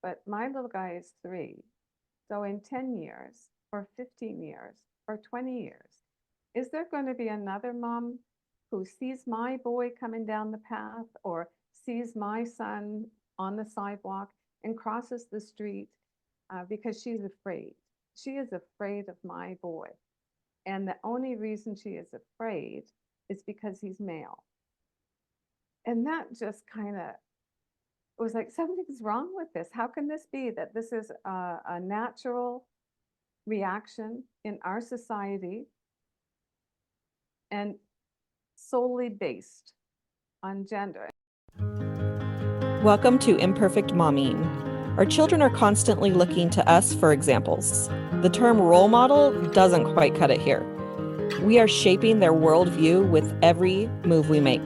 but my little guy is 3. So in 10 years or 15 years or 20 years, is there going to be another mom who sees my boy coming down the path or sees my son on the sidewalk and crosses the street because she's afraid? She is afraid of my boy. And the only reason she is afraid is because he's male. And that just kind of was like, something's wrong with this. How can this be that this is a natural reaction in our society and solely based on gender? Welcome to Imperfect Momming. Our children are constantly looking to us for examples. The term role model doesn't quite cut it here. We are shaping their worldview with every move we make.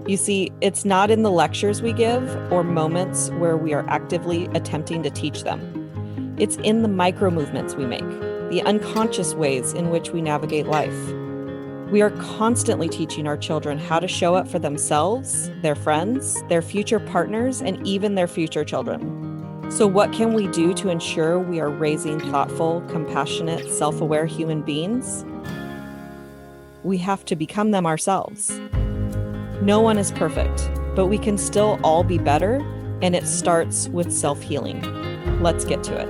You see, it's not in the lectures we give or moments where we are actively attempting to teach them. It's in the micro movements we make, the unconscious ways in which we navigate life. We are constantly teaching our children how to show up for themselves, their friends, their future partners, and even their future children. So what can we do to ensure we are raising thoughtful, compassionate, self-aware human beings? We have to become them ourselves. No one is perfect, but we can still all be better, and it starts with self-healing. Let's get to it.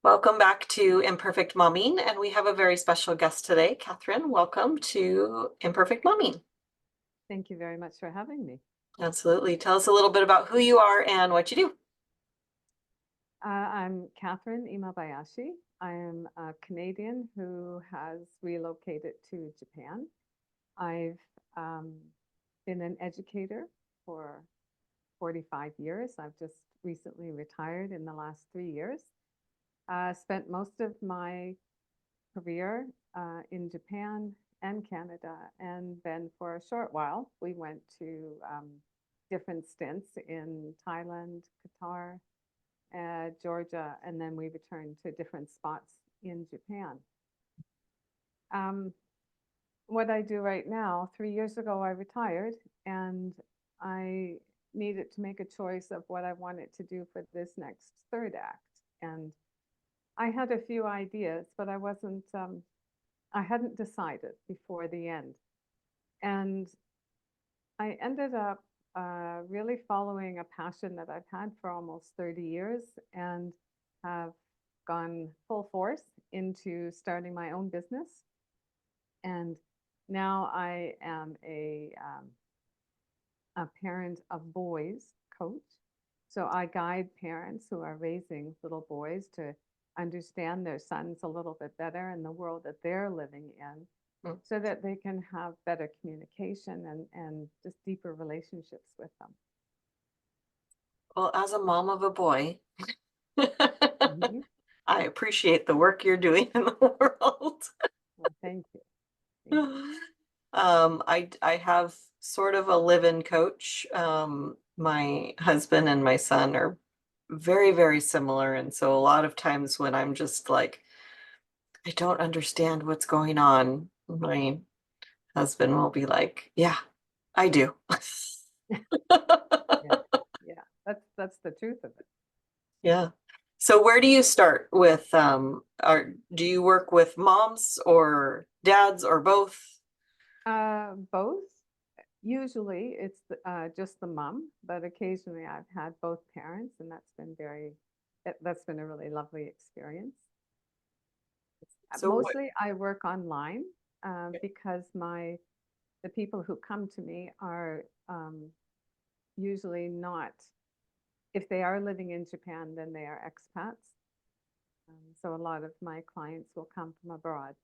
Welcome back to Imperfect Momming, and we have a very special guest today. Kathryne, welcome to Imperfect Momming. Thank you very much for having me. Absolutely. Tell us a little bit about who you are and what you do. I'm Kathryne Imabayashi. I am a Canadian who has relocated to Japan. I've been an educator for 45 years. I've just recently retired in the last 3 years. Spent most of my career in Japan and Canada, and then for a short while we went to different stints in Thailand, Qatar, Georgia, and then we returned to different spots in Japan. What I do right now, 3 years ago I retired, and I needed to make a choice of what I wanted to do for this next third act. And I had a few ideas, but I hadn't decided before the end. And I ended up really following a passion that I've had for almost 30 years and have gone full force into starting my own business. And now I am a parent of boys coach. So I guide parents who are raising little boys to understand their sons a little bit better and the world that they're living in so that they can have better communication and just deeper relationships with them. Well, as a mom of a boy, Mm-hmm. I appreciate the work you're doing in the world. Well, thank you. Thank you. I have sort of a live-in coach. My husband and my son are very, very similar. And so a lot of times when I'm just like, I don't understand what's going on, my husband will be like, yeah, I do. Yeah, yeah, that's the truth of it. Yeah. So where do you start with, do you work with moms or dads or both? Both. Usually it's just the mom, but occasionally I've had both parents, and that's been a really lovely experience. So what, Mostly I work online because the people who come to me are usually not, if they are living in Japan, then they are expats. So a lot of my clients will come from abroad.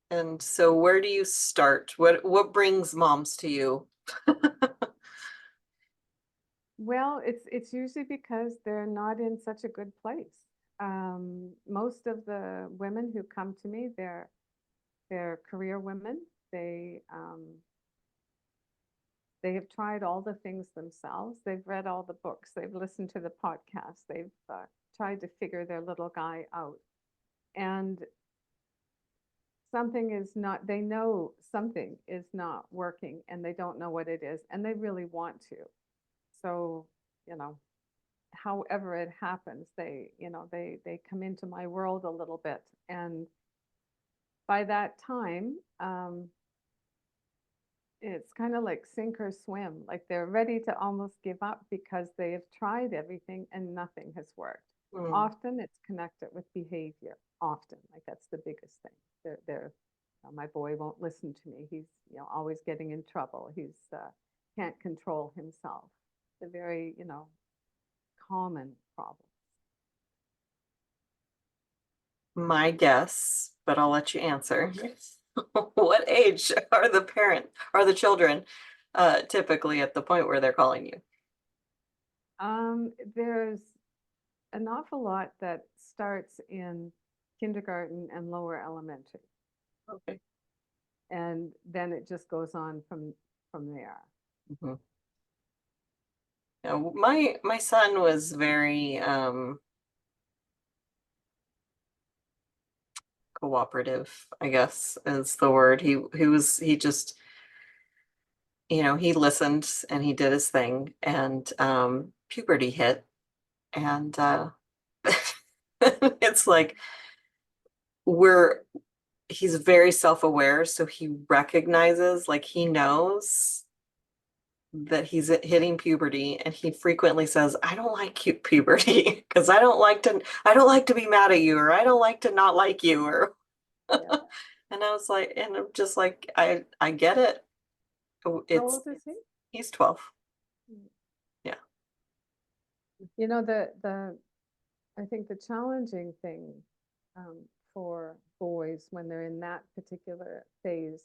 and so where do you start? What brings moms to you? Well, it's usually because they're not in such a good place. Most of the women who come to me, they're career women. They have tried all the things themselves. They've read all the books. They've listened to the podcasts. They've tried to figure their little guy out. And something is not, they know something is not working and they don't know what it is and they really want to. So, you know, however it happens, they come into my world a little bit. And by that time, it's kind of like sink or swim. Like they're ready to almost give up because they have tried everything and nothing has worked. Mm. Often it's connected with behavior. Often, like that's the biggest thing. They're my boy won't listen to me. He's always getting in trouble. He's can't control himself. The very common problem. My guess, but I'll let you answer. What age are the children typically at the point where they're calling you? There's an awful lot that starts in kindergarten and lower elementary, Okay. and then it just goes on from there. Mm-hmm. My son was very cooperative, I guess is the word. He just, he listened and he did his thing, and puberty hit, and it's like we're he's very self-aware, so he recognizes, like he knows that he's hitting puberty, and he frequently says, I don't like puberty because I don't like to be mad at you, or I don't like to not like you, or Yeah. and I was like, and I'm just like, I get it. How It's old is he? He's 12. Mm. Yeah. The I think the challenging thing um, for boys when they're in that particular phase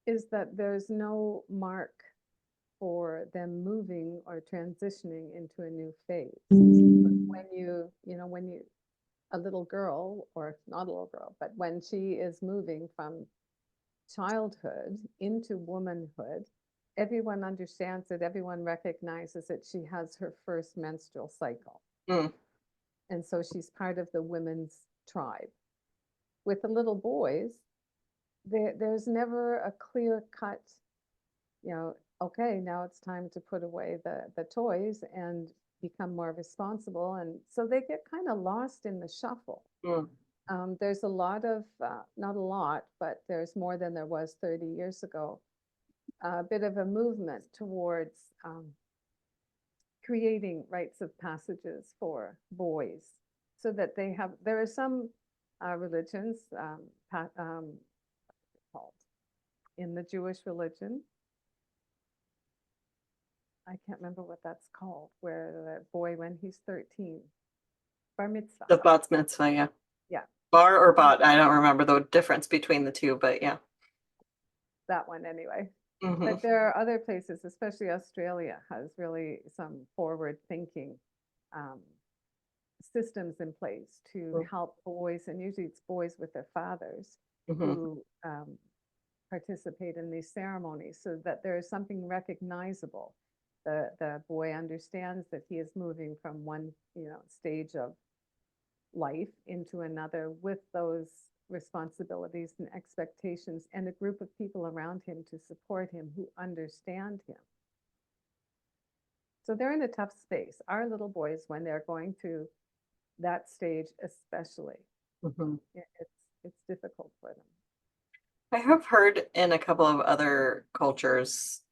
is that there's no mark for them moving or transitioning into a new phase. When a little girl, or not a little girl, but when she is moving from childhood into womanhood, everyone understands it, everyone recognizes that she has her first menstrual cycle. Mm. And so she's part of the women's tribe. With the little boys, there's never a clear cut, okay, now it's time to put away the toys and become more responsible. And so they get kind of lost in the shuffle. Mm. There's a lot of, not a lot, but there's more than there was 30 years ago, a bit of a movement towards creating rites of passages for boys so that there are some religions, called in the Jewish religion. I can't remember what that's called, where the boy, when he's 13, bar mitzvah. The bat mitzvah, yeah. Yeah. Bar or bot, I don't remember the difference between the two, but yeah. That one anyway. Mm-hmm. But there are other places, especially Australia has really some forward thinking systems in place to Mm-hmm. help boys, and usually it's boys with their fathers, Mm-hmm. who participate in these ceremonies so that there is something recognizable. The boy understands that he is moving from one stage of life into another with those responsibilities and expectations and a group of people around him to support him who understand him. So they're in a tough space. Our little boys, when they're going through that stage especially, Mm-hmm. it's difficult for them. I have heard in a couple of other cultures,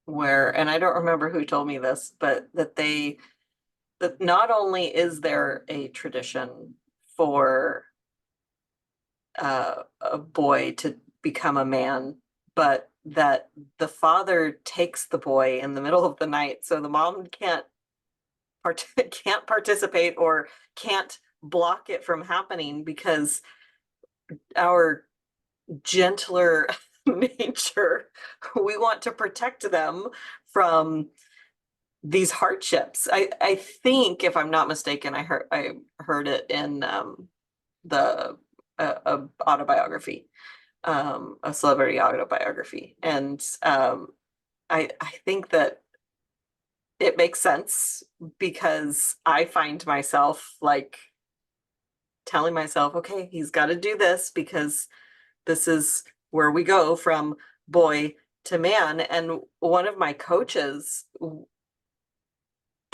where, and I don't remember who told me this, but that not only is there a tradition for a boy to become a man, but that the father takes the boy in the middle of the night, so the mom can't participate or can't block it from happening, because our gentler nature, we want to protect them from these hardships. I think, if I'm not mistaken, I heard it in the autobiography, a celebrity autobiography, and I think that it makes sense, because I find myself like telling myself, okay, he's got to do this because this is where we go from boy to man. And one of my coaches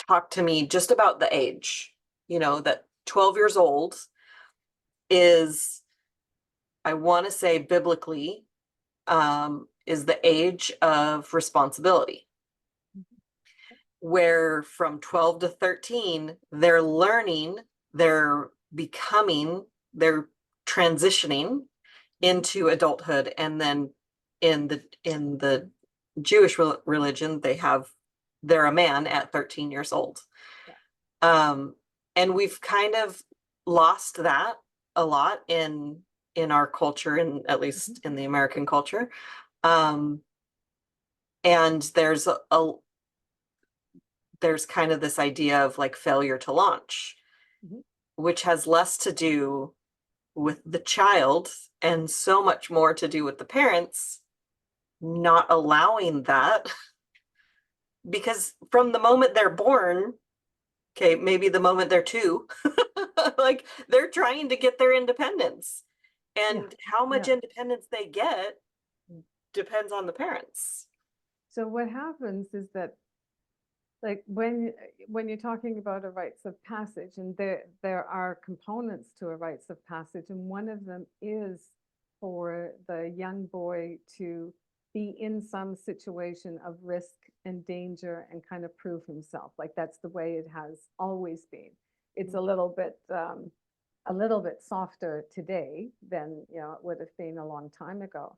talked to me just about the age, that 12 years old is, I want to say biblically, is the age of responsibility, where from 12 to 13, they're learning, they're becoming, they're transitioning into adulthood. And then in the Jewish religion, they're a man at 13 years old. And we've kind of lost that a lot in our culture, and at least in the American culture. And there's kind of this idea of like failure to launch, which has less to do with the child and so much more to do with the parents not allowing that. Because from the moment they're born, okay, maybe the moment they're two, like they're trying to get their independence. And how much independence they get depends on the parents. So what happens is that, like, when you're talking about a rites of passage, and there are components to a rites of passage, and one of them is for the young boy to be in some situation of risk and danger and kind of prove himself. Like, that's the way it has always been. It's a little bit softer today than it would have been a long time ago.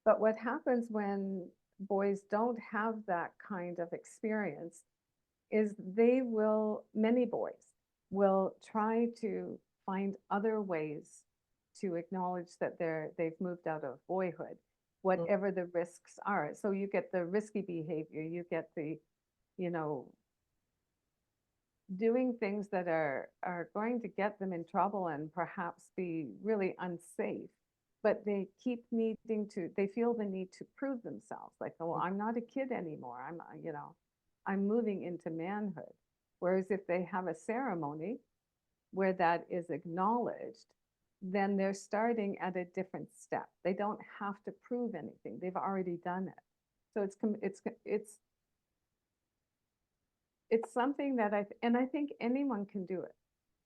But what happens when boys don't have that kind of experience is many boys will try to find other ways to acknowledge that they've moved out of boyhood, whatever the risks are. So you get the risky behavior, you get the, doing things that are going to get them in trouble and perhaps be really unsafe. But they feel the need to prove themselves. Like, oh, I'm not a kid anymore. I'm moving into manhood. Whereas if they have a ceremony where that is acknowledged, then they're starting at a different step. They don't have to prove anything. They've already done it. So it's something that I think anyone can do it.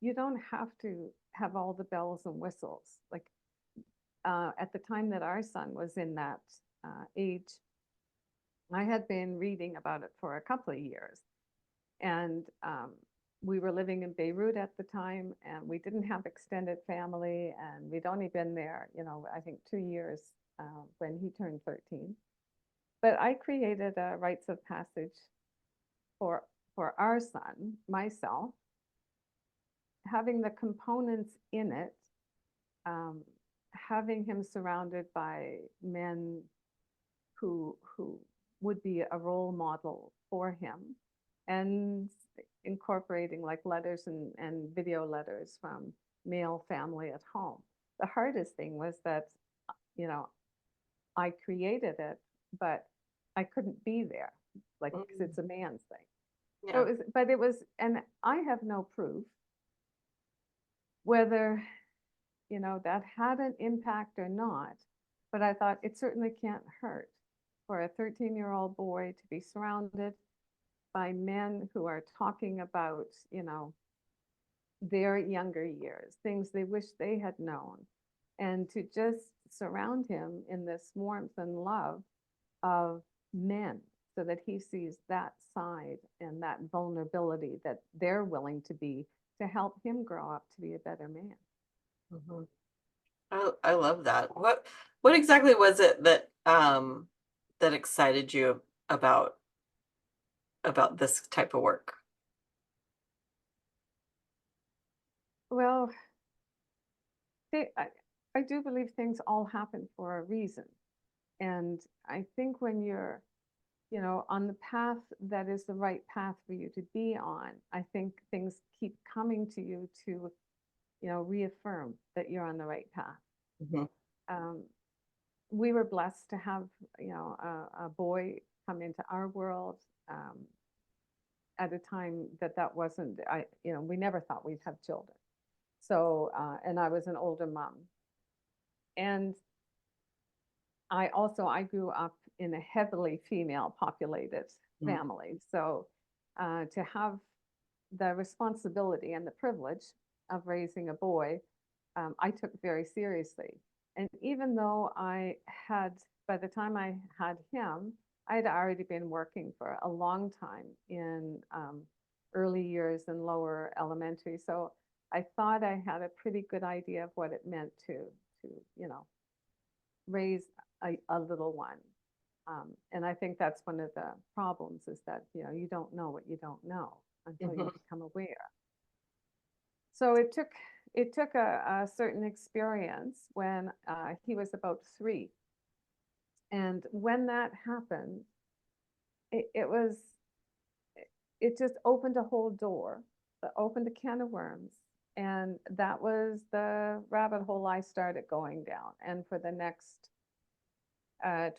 You don't have to have all the bells and whistles. Like, at the time that our son was in that age, I had been reading about it for a couple of years. And we were living in Beirut at the time, and we didn't have extended family, and we'd only been there, I think 2 years when he turned 13. But I created a rites of passage for our son, myself, having the components in it, having him surrounded by men who would be a role model for him, and incorporating like letters and video letters from male family at home. The hardest thing was that, I created it, but I couldn't be there, like, because it's a man's thing. So it was, and I have no proof whether, that had an impact or not, but I thought it certainly can't hurt for a 13-year-old boy to be surrounded by men who are talking about, their younger years, things they wish they had known, and to just surround him in this warmth and love of men, so that he sees that side and that vulnerability that they're willing to be, to help him grow up to be a better man. I love that. What exactly was it that that excited you about this type of work? Well, I do believe things all happen for a reason. And I think when you're, on the path that is the right path for you to be on, I think things keep coming to you to, reaffirm that you're on the right path. We were blessed to have, a boy come into our world at a time that wasn't, we never thought we'd have children. So, and I was an older mom. And I grew up in a heavily female populated family. So to have the responsibility and the privilege of raising a boy, I took very seriously. And even though by the time I had him, I had already been working for a long time in early years and lower elementary. So I thought I had a pretty good idea of what it meant to raise a little one. And I think that's one of the problems is that, you don't know what you don't know until you become aware. So it took a certain experience when he was about 3. And when that happened, it just opened a whole door, opened a can of worms. And that was the rabbit hole I started going down. And for the next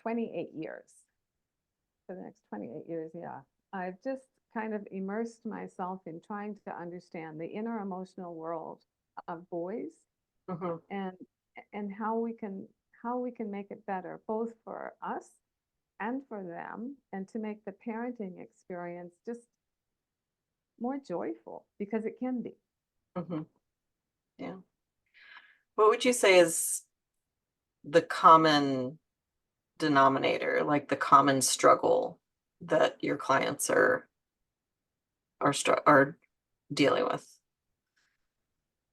28 years, yeah, I've just kind of immersed myself in trying to understand the inner emotional world of boys and how we can make it better, both for us and for them, and to make the parenting experience just more joyful, because it can be. Yeah. What would you say is the common denominator, like the common struggle that your clients are dealing with?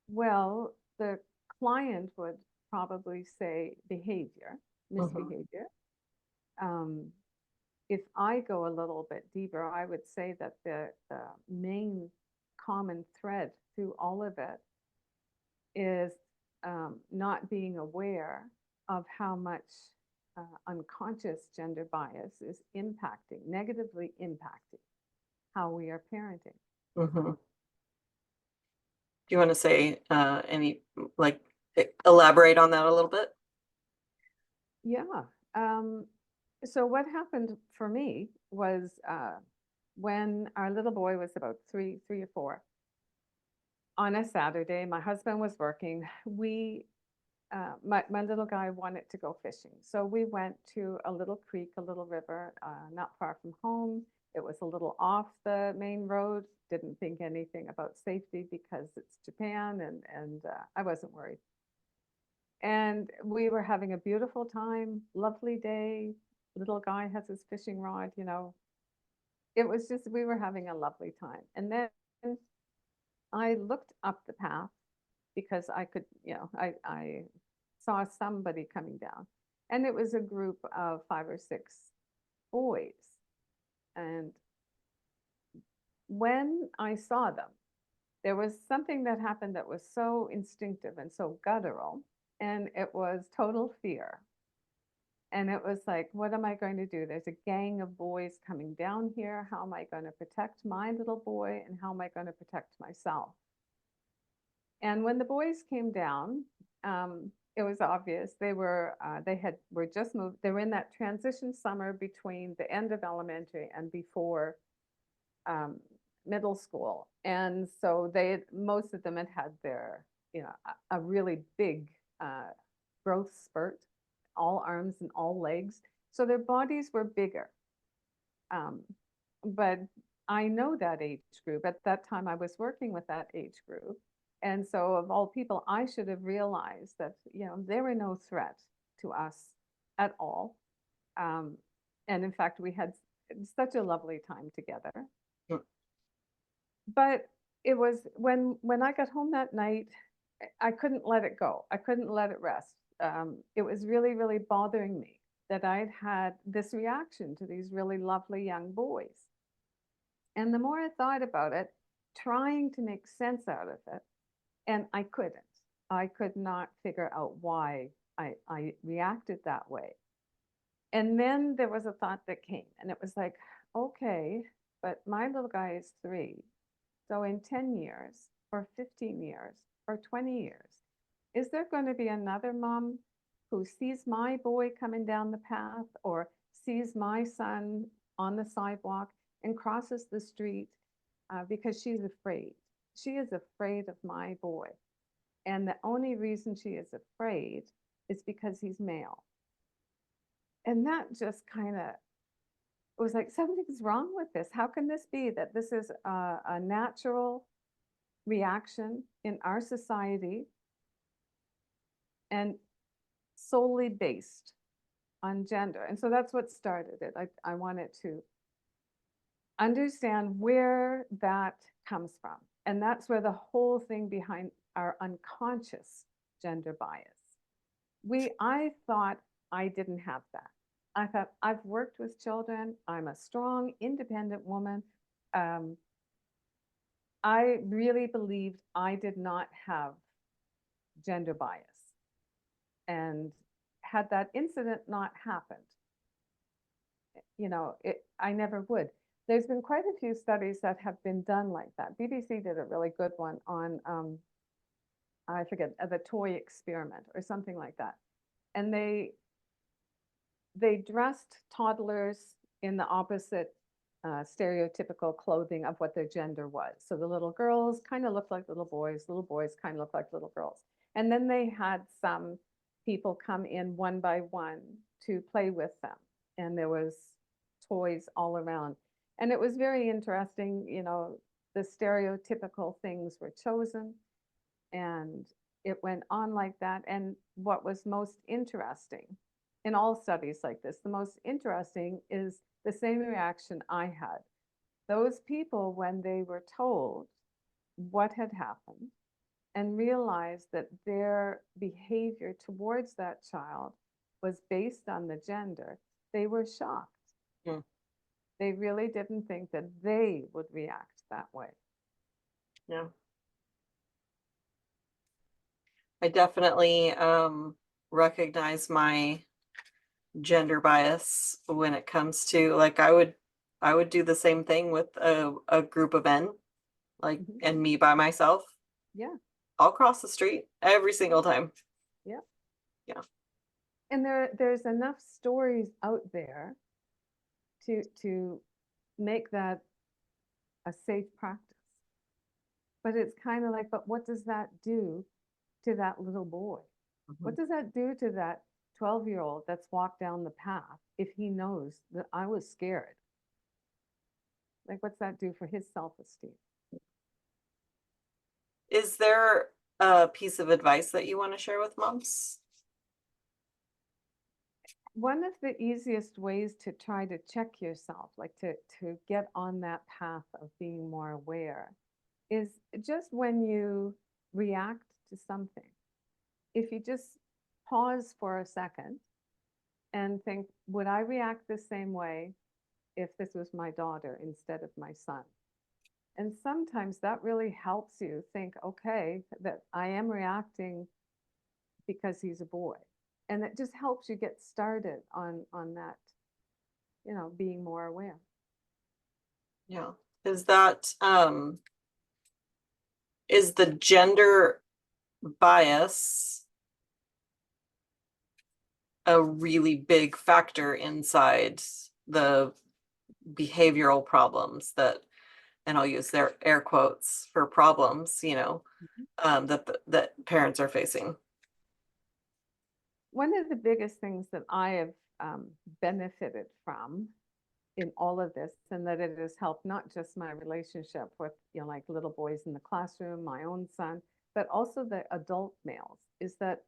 Well, the client would probably say behavior, misbehavior. If I go a little bit deeper, I would say that the main common thread through all of it is not being aware of how much unconscious gender bias is negatively impacting how we are parenting. Do you want to say elaborate on that a little bit? Yeah. So what happened for me was when our little boy was about 3 or 4, on a Saturday, my husband was working. My little guy wanted to go fishing. So we went to a little creek, a little river, not far from home. It was a little off the main road. Didn't think anything about safety because it's Japan, and I wasn't worried. And we were having a beautiful time, lovely day. Little guy has his fishing rod, It was just, we were having a lovely time. And then I looked up the path because I could, I saw somebody coming down. And it was a group of 5 or 6 boys. And when I saw them, there was something that happened that was so instinctive and so guttural, and it was total fear. And it was like, what am I going to do? There's a gang of boys coming down here. How am I going to protect my little boy? And how am I going to protect myself? And when the boys came down, it was obvious were just moved. They were in that transition summer between the end of elementary and before middle school. And so most of them had their, a really big growth spurt, all arms and all legs. So their bodies were bigger. But I know that age group. At that time, I was working with that age group. And so of all people, I should have realized that, they were no threat to us at all. And in fact, we had such a lovely time together. But it was when I got home that night, I couldn't let it go. I couldn't let it rest. It was really, really bothering me that I'd had this reaction to these really lovely young boys. And the more I thought about it, trying to make sense out of it, and I couldn't. I could not figure out why I reacted that way. And then there was a thought that came, and it was like, okay, but my little guy is 3. So in 10 years, or 15 years, or 20 years, is there going to be another mom who sees my boy coming down the path, or sees my son on the sidewalk and crosses the street because she's afraid? She is afraid of my boy. And the only reason she is afraid is because he's male. And that just kind of was like, something's wrong with this. How can this be that this is a natural reaction in our society and solely based on gender? And so that's what started it. I wanted to understand where that comes from. And that's where the whole thing behind our unconscious gender bias. I thought I didn't have that. I thought I've worked with children. I'm a strong, independent woman. I really believed I did not have gender bias. And had that incident not happened, I never would. There's been quite a few studies that have been done like that. BBC did a really good one on, I forget, the toy experiment or something like that. And they dressed toddlers in the opposite stereotypical clothing of what their gender was. So the little girls kind of looked like little boys kind of looked like little girls. And then they had some people come in one by one to play with them. And there was toys all around. And it was very interesting, the stereotypical things were chosen and it went on like that. And what was most interesting in all studies like this, the most interesting is the same reaction I had. Those people, when they were told what had happened and realized that their behavior towards that child was based on the gender, they were shocked. Mm. They really didn't think that they would react that way. Yeah. I definitely recognize my gender bias when it comes to, like, I would do the same thing with a group of men, like, and me by myself. Yeah. I'll cross the street every single time. Yeah. Yeah. And there's enough stories out there to make that a safe practice. But it's kind of like, but what does that do to that little boy? What does that do to that 12-year-old that's walked down the path if he knows that I was scared? Like, what's that do for his self-esteem? Is there a piece of advice that you want to share with moms? One of the easiest ways to try to check yourself, like to get on that path of being more aware, is just when you react to something. If you just pause for a second and think, would I react the same way if this was my daughter instead of my son? And sometimes that really helps you think, okay, that I am reacting because he's a boy. And it just helps you get started on that, being more aware. Yeah. Is that is the gender bias a really big factor inside the behavioral problems that, and I'll use their air quotes for problems, that parents are facing? One of the biggest things that I have benefited from in all of this, and that it has helped not just my relationship with, like little boys in the classroom, my own son, but also the adult males, is that,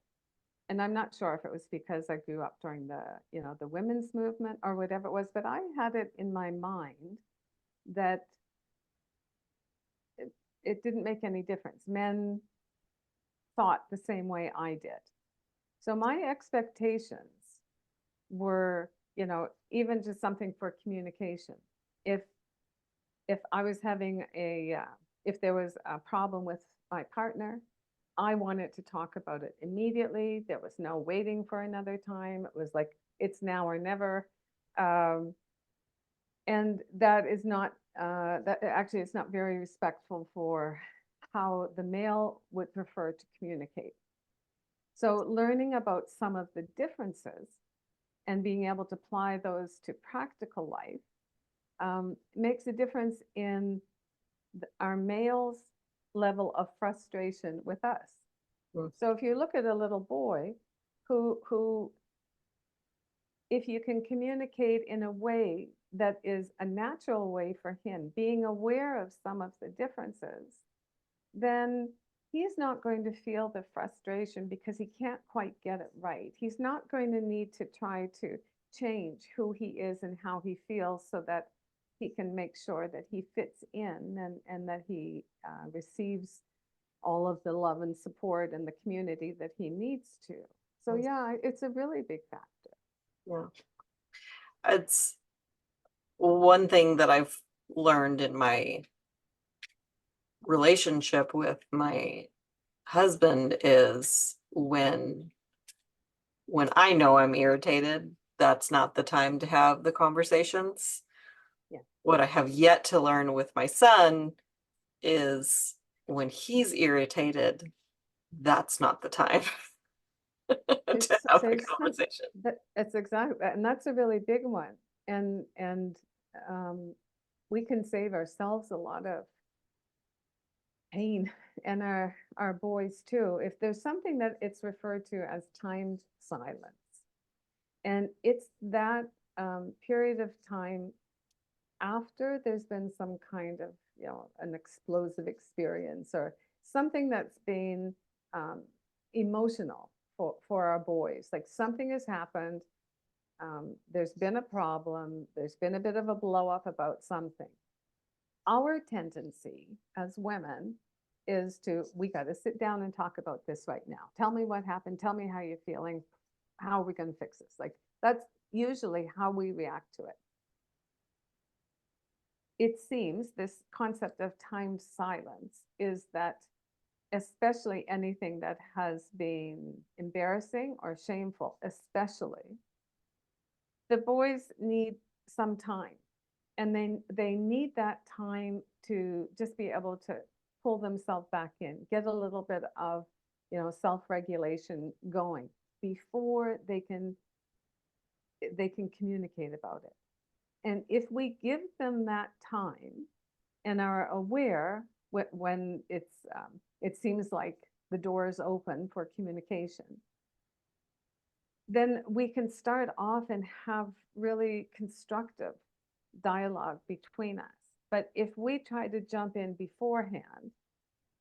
and I'm not sure if it was because I grew up during the women's movement or whatever it was, but I had it in my mind that it didn't make any difference. Men thought the same way I did. So my expectations were, even just something for communication. If I was having if there was a problem with my partner, I wanted to talk about it immediately. There was no waiting for another time. It was like, it's now or never. And that is not, that actually it's not very respectful for how the male would prefer to communicate. So learning about some of the differences and being able to apply those to practical life makes a difference in our males' level of frustration with us. Mm. So if you look at a little boy who, if you can communicate in a way that is a natural way for him, being aware of some of the differences, then he's not going to feel the frustration because he can't quite get it right. He's not going to need to try to change who he is and how he feels so that he can make sure that he fits in and that he receives all of the love and support and the community that he needs to. So yeah, it's a really big factor. Yeah. It's one thing that I've learned in my relationship with my husband is when I know I'm irritated, that's not the time to have the conversations. Yeah. What I have yet to learn with my son is when he's irritated, that's not the time to have the conversation. That's exactly, and that's a really big one. And we can save ourselves a lot of pain and our boys too. If there's something that it's referred to as timed silence, and it's that period of time after there's been some kind of, an explosive experience or something that's been emotional for our boys, like something has happened, there's been a problem, there's been a bit of a blow up about something. Our tendency as women is we got to sit down and talk about this right now. Tell me what happened. Tell me how you're feeling. How are we going to fix this? Like, that's usually how we react to it. It seems this concept of timed silence is that, especially anything that has been embarrassing or shameful, especially, the boys need some time. And they need that time to just be able to pull themselves back in, get a little bit of, self-regulation going before they can communicate about it. And if we give them that time and are aware when it seems like the door is open for communication, then we can start off and have really constructive dialogue between us. But if we try to jump in beforehand,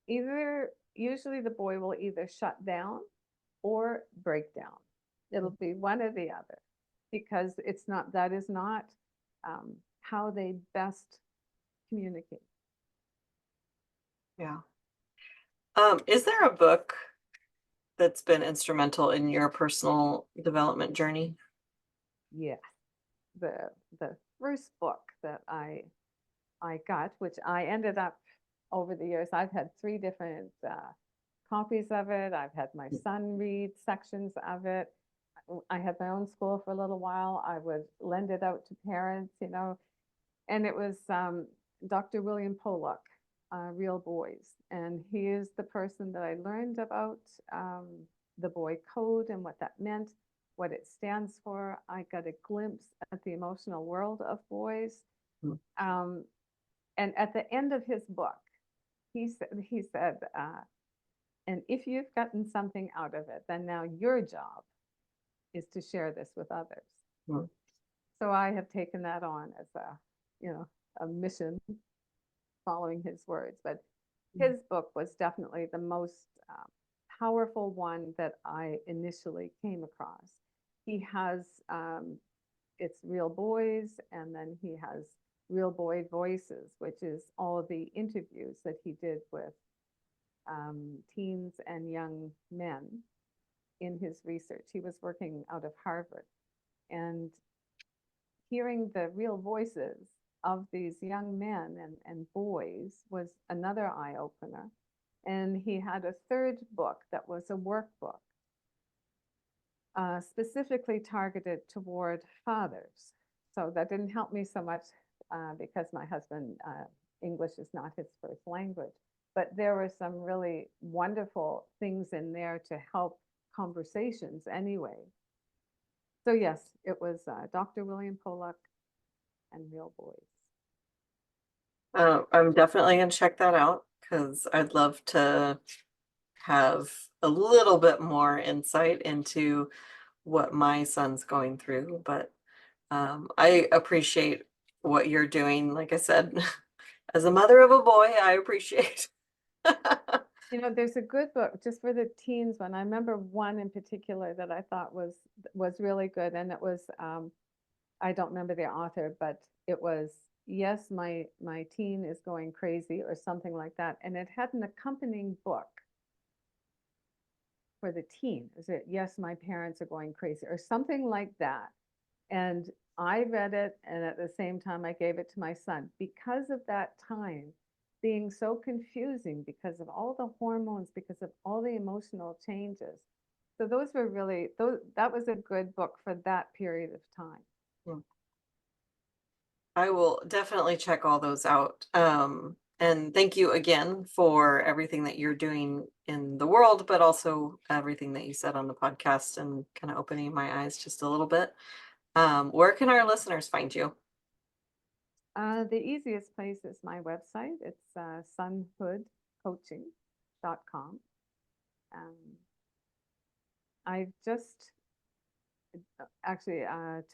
usually the boy will either shut down or break down. It'll be one or the other, because that is not how they best communicate. Yeah. Is there a book that's been instrumental in your personal development journey? Yes. The first book that I got, which I ended up over the years, I've had 3 different copies of it. I've had my son read sections of it. I had my own school for a little while. I would lend it out to parents, and it was Dr. William Pollock, Real Boys. And he is the person that I learned about the boy code and what that meant, what it stands for. I got a glimpse at the emotional world of boys. And at the end of his book, he said, and if you've gotten something out of it, then now your job is to share this with others. So I have taken that on as a mission, following his words. But his book was definitely the most powerful one that I initially came across. He has it's Real Boys, and then he has Real Boy Voices, which is all of the interviews that he did with teens and young men in his research. He was working out of Harvard, and hearing the real voices of these young men and boys was another eye-opener. And he had a 3rd book that was a workbook specifically targeted toward fathers. So that didn't help me so much because my husband, English is not his first language. But there were some really wonderful things in there to help conversations anyway. So yes, it was Dr. William Pollock and Real Boys. I'm definitely going to check that out because I'd love to have a little bit more insight into what my son's going through, but I appreciate what you're doing. Like I said, as a mother of a boy, I appreciate. You know, there's a good book just for the teens one. I remember one in particular that I thought was really good, and it was I don't remember the author, but it was Yes, my teen is going crazy or something like that, and it had an accompanying book for the teen. Is it Yes, my parents are going crazy or something like that? And I read it, and at the same time, I gave it to my son because of that time being so confusing because of all the hormones, because of all the emotional changes. So those were really, that was a good book for that period of time. Hmm. I will definitely check all those out. And thank you again for everything that you're doing in the world, but also everything that you said on the podcast and kind of opening my eyes just a little bit. Where can our listeners find you? The easiest place is my website. It's sonhoodcoaching.com. I've just, actually,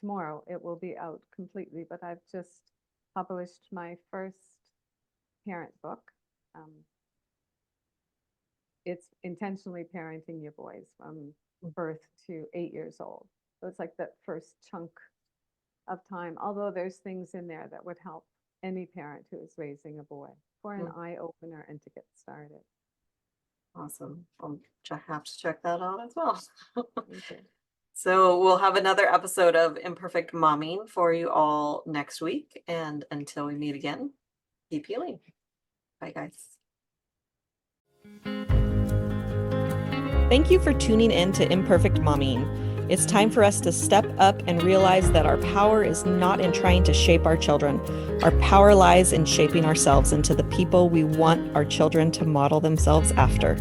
tomorrow it will be out completely, but I've just published my first parent book. It's intentionally parenting your boys from birth to 8 years old. So it's like that first chunk of time, although there's things in there that would help any parent who is raising a boy for an eye opener and to get started. Awesome. I'll have to check that out as well. Thank you. So we'll have another episode of Imperfect Momming for you all next week. And until we meet again, keep healing. Bye, guys. Thank you for tuning in to Imperfect Momming. It's time for us to step up and realize that our power is not in trying to shape our children. Our power lies in shaping ourselves into the people we want our children to model themselves after.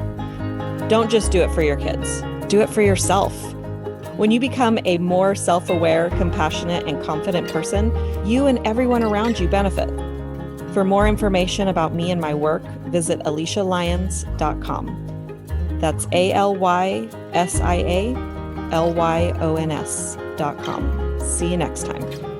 Don't just do it for your kids. Do it for yourself. When you become a more self-aware, compassionate, and confident person, you and everyone around you benefit. For more information about me and my work, visit AliciaLyons.com. That's ALYSIALYONS.com. See you next time.